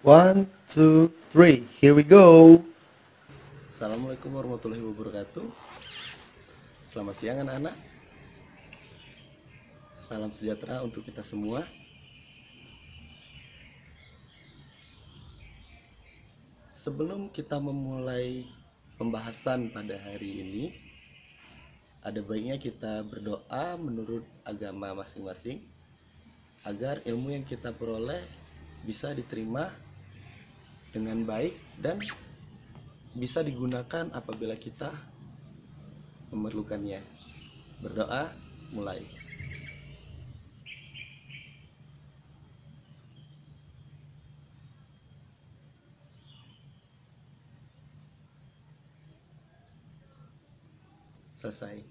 One, two, three. Here we go. Assalamualaikum warahmatullahi wabarakatuh. Selamat siang anak-anak. Salam sejahtera untuk kita semua. Sebelum kita memulai pembahasan pada hari ini, ada baiknya kita berdoa menurut agama masing-masing agar ilmu yang kita peroleh bisa diterima dengan baik dan bisa digunakan apabila kita memerlukannya. Berdoa, mulai. Selesai.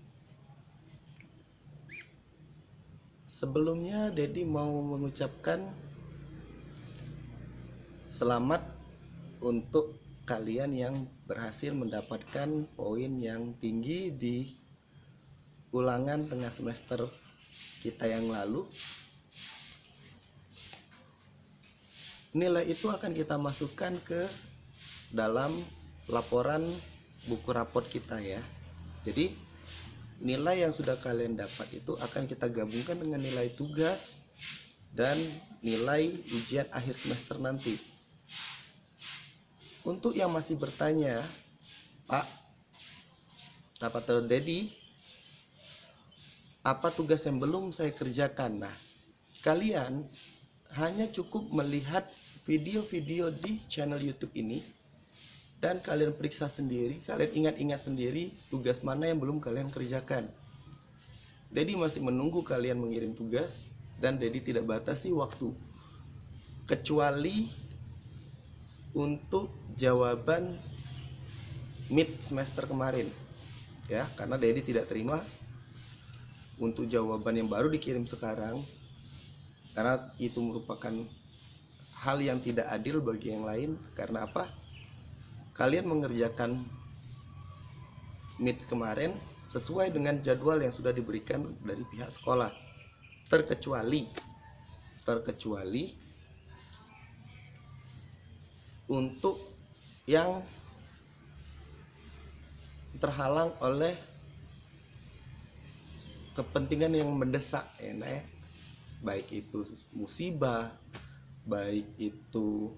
Sebelumnya Dedi mau mengucapkan selamat untuk kalian yang berhasil mendapatkan poin yang tinggi di ulangan tengah semester kita yang lalu. Nilai itu akan kita masukkan ke dalam laporan buku raport kita ya. Jadi nilai yang sudah kalian dapat itu akan kita gabungkan dengan nilai tugas dan nilai ujian akhir semester nanti. Untuk yang masih bertanya, Pak, Tapatul Dedi, apa tugas yang belum saya kerjakan? Nah, kalian hanya cukup melihat video-video di channel YouTube ini dan kalian periksa sendiri, kalian ingat-ingat sendiri tugas mana yang belum kalian kerjakan. Dedi masih menunggu kalian mengirim tugas dan Dedi tidak batasi waktu, kecuali untuk jawaban mid semester kemarin ya, karena Dedi tidak terima untuk jawaban yang baru dikirim sekarang karena itu merupakan hal yang tidak adil bagi yang lain. Karena apa? Kalian mengerjakan mid kemarin sesuai dengan jadwal yang sudah diberikan dari pihak sekolah, terkecuali untuk yang terhalang oleh kepentingan yang mendesak ya, baik itu musibah, baik itu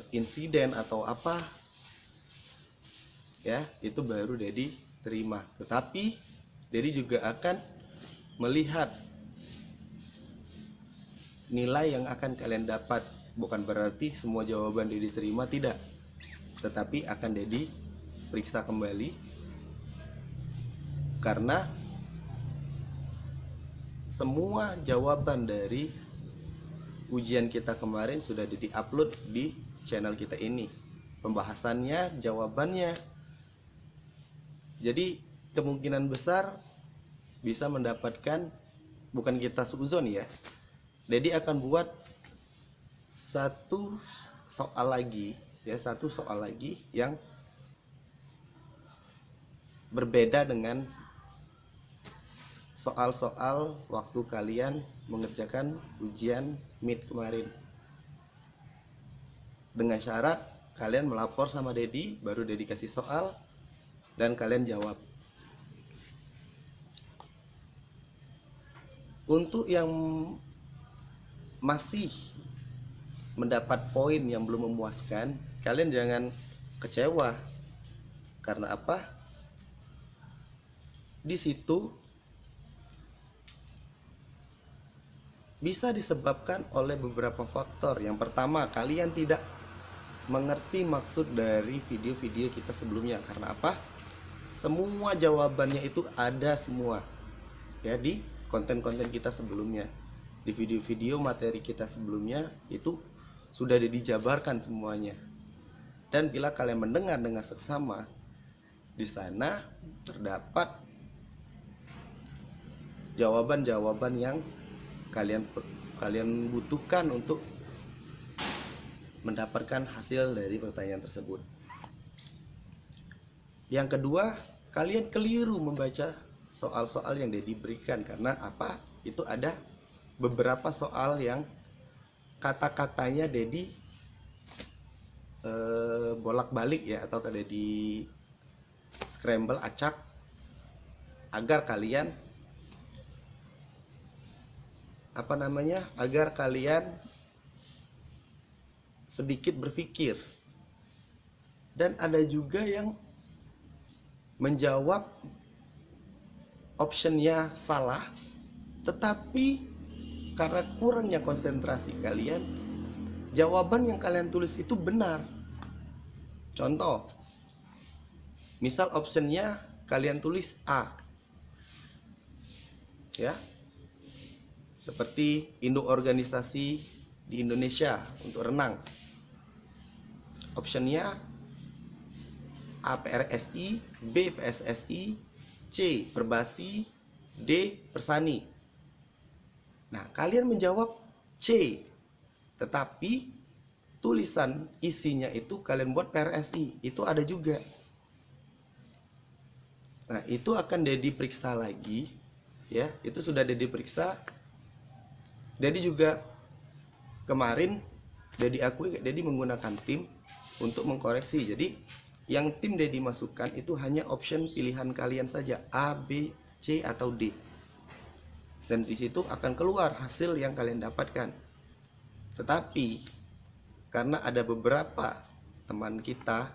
insiden atau apa ya, itu baru Dedi terima. Tetapi Dedi juga akan melihat nilai yang akan kalian dapat. Bukan berarti semua jawaban Dedi terima, tidak, tetapi akan Dedi periksa kembali karena semua jawaban dari ujian kita kemarin sudah di-upload di channel kita ini, pembahasannya, jawabannya. Jadi kemungkinan besar bisa mendapatkan, bukan kita suzon ya, Dedi akan buat satu soal lagi yang berbeda dengan soal-soal waktu kalian mengerjakan ujian mid kemarin, dengan syarat kalian melapor sama Dedi, baru Dedi kasih soal dan kalian jawab. Untuk yang masih mendapat poin yang belum memuaskan, kalian jangan kecewa. Karena apa? Di situ bisa disebabkan oleh beberapa faktor. Yang pertama, kalian tidak mengerti maksud dari video-video kita sebelumnya. Karena apa? Semua jawabannya itu ada semua ya di konten-konten kita sebelumnya. Di video-video materi kita sebelumnya itu sudah dijabarkan semuanya. Dan bila kalian mendengar dengan seksama, di sana terdapat jawaban-jawaban yang kalian butuhkan untuk mendapatkan hasil dari pertanyaan tersebut. Yang kedua, kalian keliru membaca soal-soal yang diberikan. Karena apa? Itu ada beberapa soal yang kata-katanya Dedi bolak-balik ya, atau Dedi scramble, acak, agar kalian agar kalian sedikit berpikir. Dan ada juga yang menjawab optionnya salah, tetapi karena kurangnya konsentrasi kalian, jawaban yang kalian tulis itu benar. Contoh, misal optionnya kalian tulis A, ya, seperti induk organisasi di Indonesia untuk renang. Optionnya A PRSI, B PSSI, C Perbasi, D Persani. Nah, kalian menjawab C, tetapi tulisan isinya itu kalian buat PRSI, itu ada juga. Nah, itu akan Dedi periksa lagi, ya, itu sudah Dedi periksa. Dedi juga kemarin Dedi menggunakan tim untuk mengkoreksi. Jadi yang tim Dedi masukkan itu hanya option pilihan kalian saja, A, B, C atau D. Dan di situ akan keluar hasil yang kalian dapatkan. Tetapi karena ada beberapa teman kita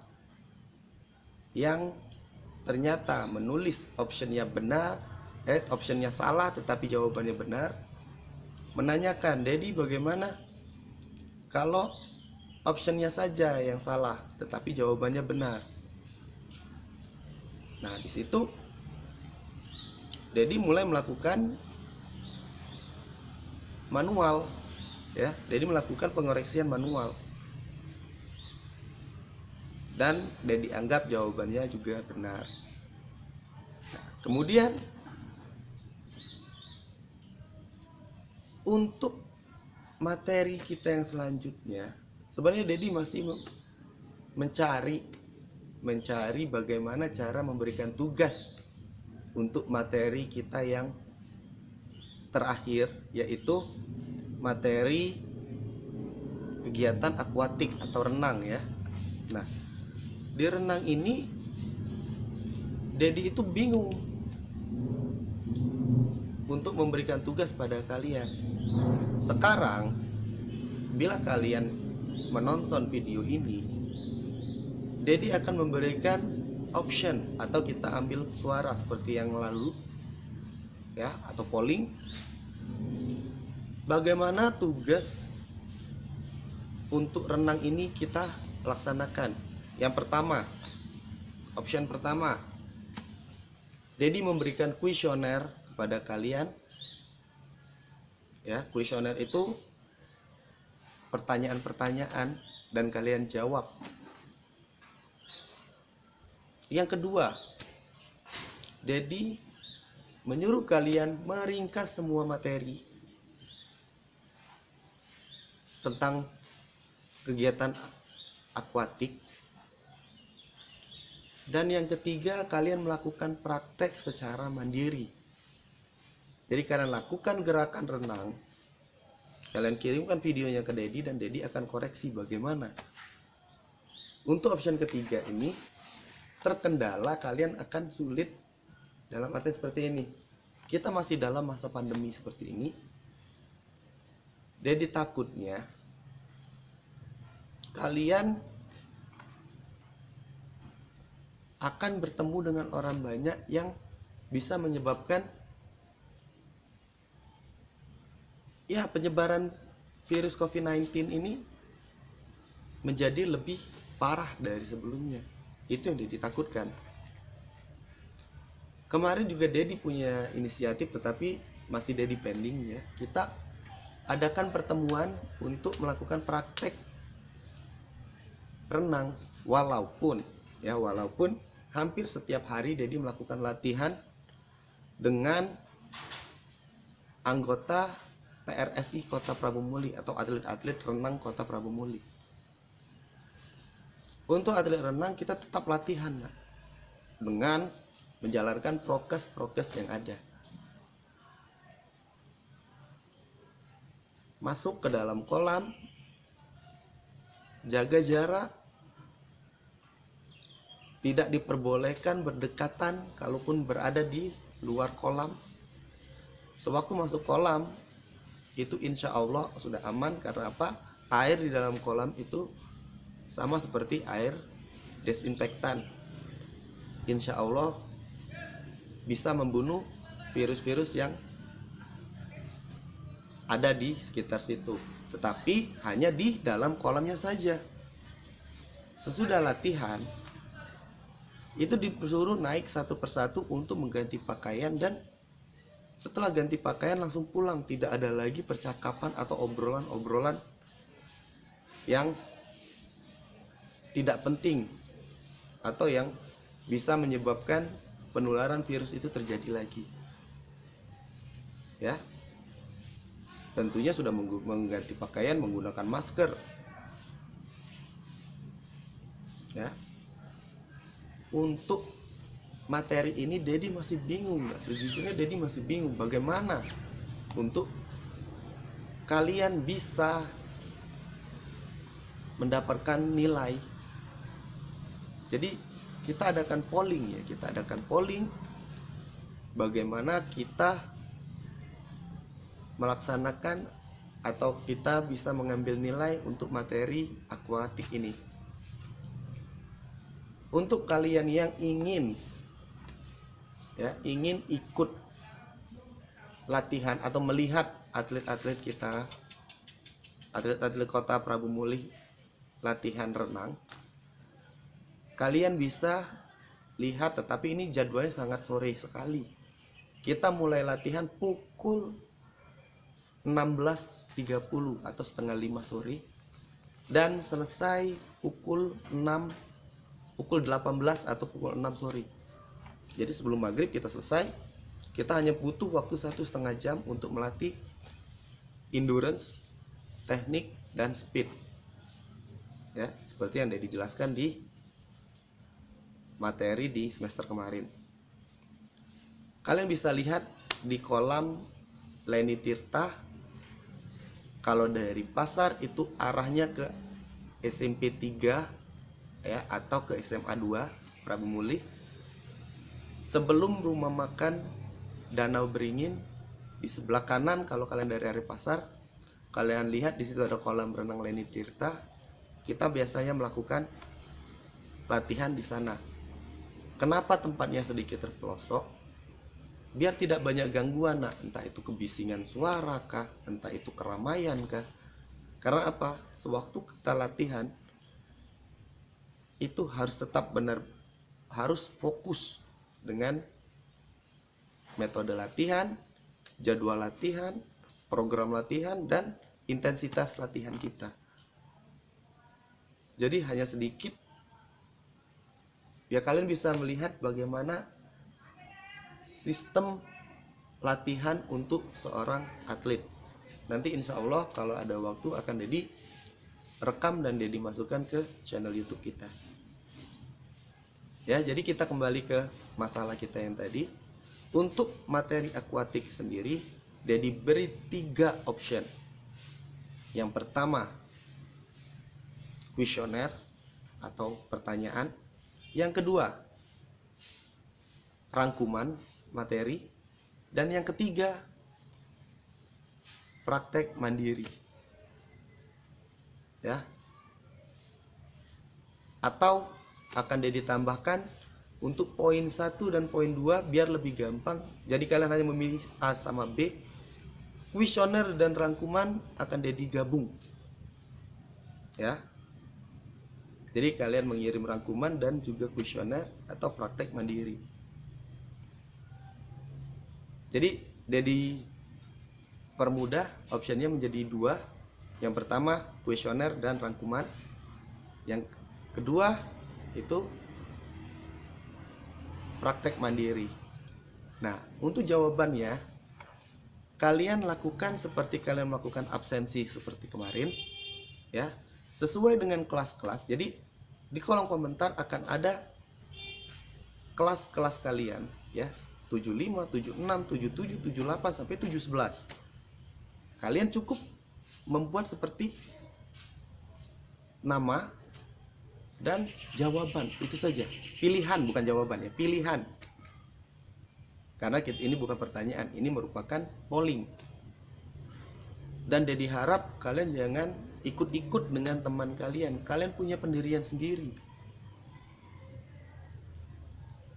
yang ternyata menulis optionnya benar, optionnya salah tetapi jawabannya benar, menanyakan, Dedi bagaimana kalau optionnya saja yang salah tetapi jawabannya benar. Nah, di situ Dedi mulai melakukan manual, ya. Dedi melakukan pengoreksian manual, dan Dedi anggap jawabannya juga benar. Nah, kemudian untuk materi kita yang selanjutnya, sebenarnya Dedi masih mencari bagaimana cara memberikan tugas untuk materi kita yang terakhir, yaitu materi kegiatan akuatik atau renang, ya. Nah, di renang ini Dedi itu bingung untuk memberikan tugas pada kalian. Sekarang bila kalian menonton video ini, Dedi akan memberikan option, atau kita ambil suara seperti yang lalu, ya, atau polling. Bagaimana tugas untuk renang ini kita laksanakan? Yang pertama, option pertama, Dedi memberikan kuesioner kepada kalian, ya. Kuesioner itu pertanyaan-pertanyaan dan kalian jawab. Yang kedua, Dedi menyuruh kalian meringkas semua materi tentang kegiatan akuatik. Dan yang ketiga, kalian melakukan praktek secara mandiri. Jadi kalian lakukan gerakan renang, kalian kirimkan videonya ke Dedi, dan Dedi akan koreksi bagaimana. Untuk option ketiga ini terkendala kalian akan sulit, dalam arti seperti ini. Kita masih dalam masa pandemi seperti ini. Dedi takutnya kalian akan bertemu dengan orang banyak yang bisa menyebabkan, ya, penyebaran virus COVID-19 ini menjadi lebih parah dari sebelumnya. Itu yang Dedi takutkan. Kemarin juga Dedi punya inisiatif, tetapi masih Dedi pending, ya. Kita adakan pertemuan untuk melakukan praktek renang, walaupun hampir setiap hari Dedi melakukan latihan dengan anggota PRSI Kota Prabu Muli atau atlet-atlet renang Kota Prabu Muli. Untuk atlet renang kita tetap latihan, nah, dengan menjalankan prokes yang ada. masuk ke dalam kolam, jaga jarak, tidak diperbolehkan berdekatan kalaupun berada di luar kolam. Sewaktu masuk kolam itu insya Allah sudah aman. Karena apa? Air di dalam kolam itu sama seperti air desinfektan. Insya Allah bisa membunuh virus-virus yang ada di sekitar situ, tetapi hanya di dalam kolamnya saja. Sesudah latihan itu disuruh naik satu persatu untuk mengganti pakaian, dan setelah ganti pakaian langsung pulang. Tidak ada lagi percakapan atau obrolan-obrolan yang tidak penting atau yang bisa menyebabkan penularan virus itu terjadi lagi. Ya, tentunya sudah mengganti pakaian, menggunakan masker. Ya, untuk materi ini Dedi masih bingung, sejujurnya Dedi masih bingung bagaimana untuk kalian bisa mendapatkan nilai. Jadi kita adakan polling, bagaimana kita melaksanakan atau kita bisa mengambil nilai untuk materi akuatik ini. Untuk kalian yang ingin ikut latihan atau melihat atlet-atlet kita, atlet-atlet Kota Prabu Mulih latihan renang, kalian bisa lihat, tetapi ini jadwalnya sangat sore sekali. Kita mulai latihan pukul 16.30 atau setengah 5 sore dan selesai pukul 18 atau pukul 6 sore. Jadi sebelum maghrib kita selesai. Kita hanya butuh waktu 1,5 jam untuk melatih endurance, teknik, dan speed. Ya, seperti yang sudah dijelaskan di materi di semester kemarin. Kalian bisa lihat di kolam Leni Tirta. Kalau dari pasar itu arahnya ke SMP 3 ya, atau ke SMA 2 Prabu Mulih. Sebelum rumah makan Danau Beringin, di sebelah kanan kalau kalian dari area pasar, kalian lihat di situ ada kolam renang Leni Tirta. Kita biasanya melakukan latihan di sana. Kenapa tempatnya sedikit terpelosok? Biar tidak banyak gangguan, entah itu kebisingan suara kah, entah itu keramaian kah. Karena apa? Sewaktu kita latihan itu harus tetap harus fokus dengan metode latihan, jadwal latihan, program latihan, dan intensitas latihan kita. Jadi hanya sedikit, ya kalian bisa melihat bagaimana sistem latihan untuk seorang atlet. Nanti insya Allah kalau ada waktu akan Dedi rekam dan Dedi masukkan ke channel YouTube kita. Ya, jadi kita kembali ke masalah kita yang tadi. Untuk materi akuatik sendiri, Dedi beri 3 option. Yang pertama, kuesioner atau pertanyaan. Yang kedua, rangkuman materi. Dan yang ketiga, praktek mandiri. Ya. Atau akan ditambahkan untuk poin 1 dan poin 2 biar lebih gampang. Jadi kalian hanya memilih A sama B. Kuesioner dan rangkuman akan digabung. Ya. Jadi kalian mengirim rangkuman dan juga kuesioner atau praktek mandiri. Jadi Dedi permudah, optionnya menjadi 2. Yang pertama kuesioner dan rangkuman. Yang kedua itu praktek mandiri. Nah, untuk jawabannya kalian lakukan seperti kalian melakukan absensi seperti kemarin, ya, sesuai dengan kelas-kelas. Jadi di kolom komentar akan ada kelas-kelas kalian, ya, 75, 76, 77, 78 sampai 711. Kalian cukup membuat seperti nama dan jawaban, itu saja. Pilihan, bukan jawaban ya, pilihan. Karena ini bukan pertanyaan, ini merupakan polling. Dan Dedi harap kalian jangan ikut-ikut dengan teman kalian. Kalian punya pendirian sendiri.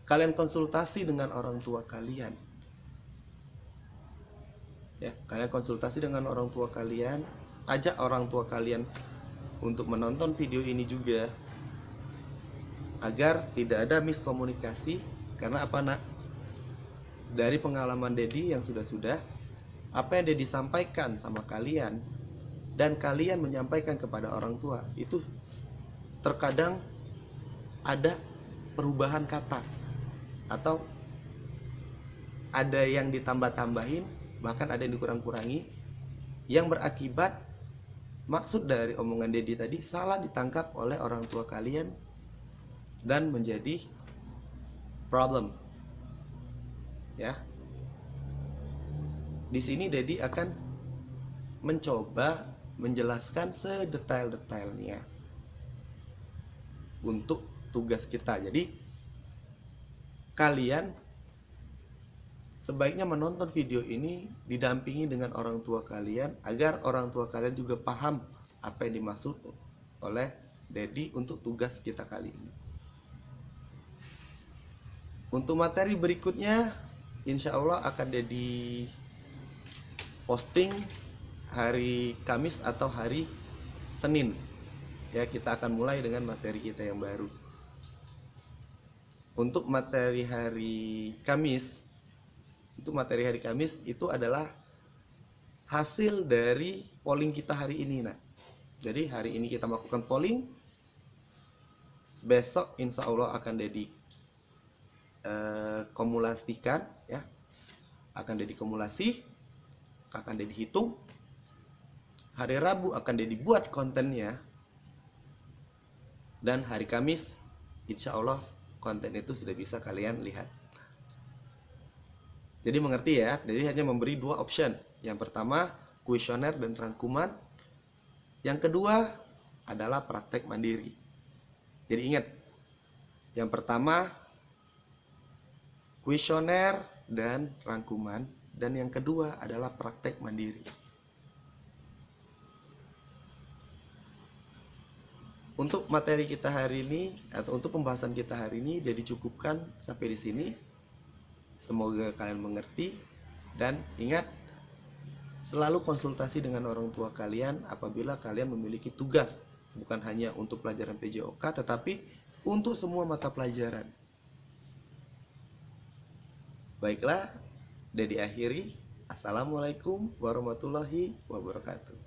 Kalian konsultasi dengan orang tua kalian. Ya, kalian konsultasi dengan orang tua kalian, ajak orang tua kalian untuk menonton video ini juga, agar tidak ada miskomunikasi. Karena apa, Nak? Dari pengalaman Dedi yang sudah-sudah, apa yang Dedi sampaikan sama kalian dan kalian menyampaikan kepada orang tua, itu terkadang ada perubahan kata atau ada yang ditambah-tambahin, bahkan ada yang dikurang-kurangi, yang berakibat maksud dari omongan Dedi tadi salah ditangkap oleh orang tua kalian dan menjadi problem. Ya, di sini Dedi akan mencoba menjelaskan sedetail-detailnya untuk tugas kita. Jadi kalian sebaiknya menonton video ini didampingi dengan orang tua kalian, agar orang tua kalian juga paham apa yang dimaksud oleh Dedi untuk tugas kita kali ini. Untuk materi berikutnya, insya Allah akan Dedi posting hari Kamis atau hari Senin. Ya, kita akan mulai dengan materi kita yang baru. Untuk materi hari Kamis, itu adalah hasil dari polling kita hari ini, Nah. Jadi hari ini kita melakukan polling. Besok insya Allah akan Dedi kumulasikan, ya. Akan Dedi kumulasi, akan Dedi hitung. Hari Rabu akan Dedi buat kontennya. Dan hari Kamis insya Allah konten itu sudah bisa kalian lihat. Jadi mengerti ya, jadi hanya memberi dua option. Yang pertama kuesioner dan rangkuman. Yang kedua adalah praktek mandiri. Jadi ingat, yang pertama kuesioner dan rangkuman, dan yang kedua adalah praktek mandiri. Untuk materi kita hari ini atau untuk pembahasan kita hari ini jadi cukupkan sampai di sini. Semoga kalian mengerti, dan ingat, selalu konsultasi dengan orang tua kalian apabila kalian memiliki tugas, bukan hanya untuk pelajaran PJOK tetapi untuk semua mata pelajaran. Baiklah, Dedi akhiri. Assalamualaikum warahmatullahi wabarakatuh.